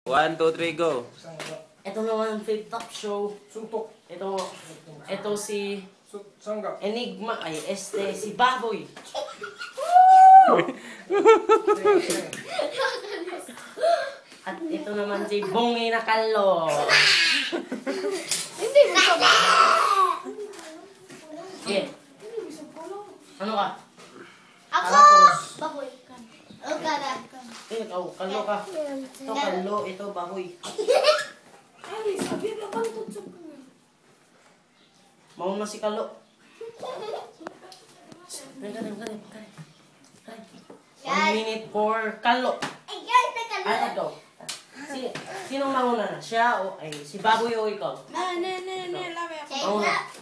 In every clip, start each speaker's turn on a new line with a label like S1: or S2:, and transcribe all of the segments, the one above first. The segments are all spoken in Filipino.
S1: 1, 2, 3, go.
S2: Ito naman ang Flip Top Show.
S3: Suntok.
S2: Ito si
S3: Sangga.
S2: Enigma. Ay, si Baboy. At ito naman si Bongi na Kalo.
S4: Hindi mo sa
S2: Yeah. Ano ka?
S4: Ako! Baboy ka. O kada.
S2: Ikaw, Kalo ka. Ito Kalo, ito Baboy.
S4: Ay, sabi mo bang tutsok ko na?
S2: Mauna si Kalo. Kare. 1 minute for Kalo.
S4: Ay, guys, teka
S2: Ay,
S4: lang.
S2: ito. Sino mauna na? Siya o ay si Baboy o ikaw?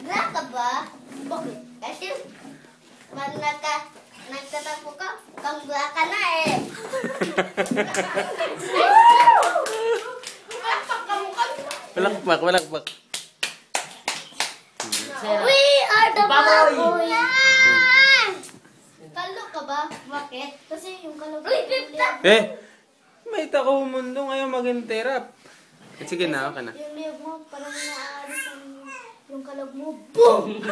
S4: Gra ka ba? Bakit? Kasi pag nagtatapo ka, kang gra ka na eh.
S1: Palakpak.
S4: We are the
S2: Baboy!
S4: baboy! Kalo ka ba? Bakit? Kasi yung kalo ka. Uy, pipta!
S1: May tako mundo ngayon maging terap. Sige na, okay na.
S4: Yung liyog mo, parang naaalis yung kalog mo. Boom!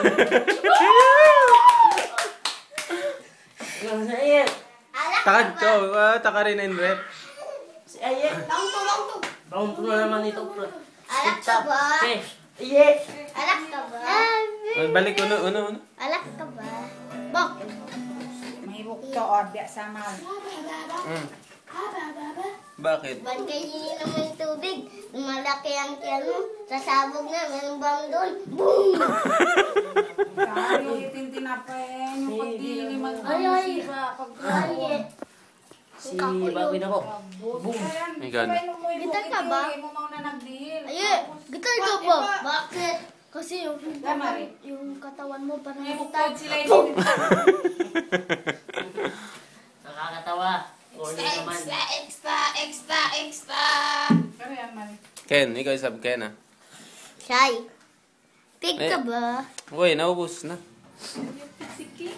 S2: Si Ayet.
S4: Alak
S1: Takad
S4: ka
S1: ko,
S4: ba?
S1: taka rin ang rep.
S2: Si Ayet.
S4: Lang to.
S2: Round 2 na naman ito.
S4: Alak ka ba?
S2: Okay. Ayet.
S4: Alak ka ba?
S1: Balik uno.
S4: Alak ka ba? Bakit?
S5: Mahibok to, order sa mal.
S1: Bakit?
S4: Ba't kainin naman yung tubig? Malaki ang tiyan mo. Sasabog na, mayroong bang doon. Boom!
S5: Tayo itintinapin, yung pagdili
S4: Ay. Ay.
S2: Si Baboy na ko.
S1: My God.
S4: Gitar ka ba?
S5: Mo mauna nag-deal.
S4: Ay, gitar ka ba? Bakit? Kasi
S5: Mari.
S4: yung katawan mo parang
S5: May
S4: gitar.
S5: bukod sila yung
S2: Nakakatawa. Corny naman.
S4: Extra.
S5: Pero yan, Mari.
S1: Ken, ikaw sab Ken ah.
S4: Shy. Pig ka ba?
S1: Uy, naubos na.
S5: Si King.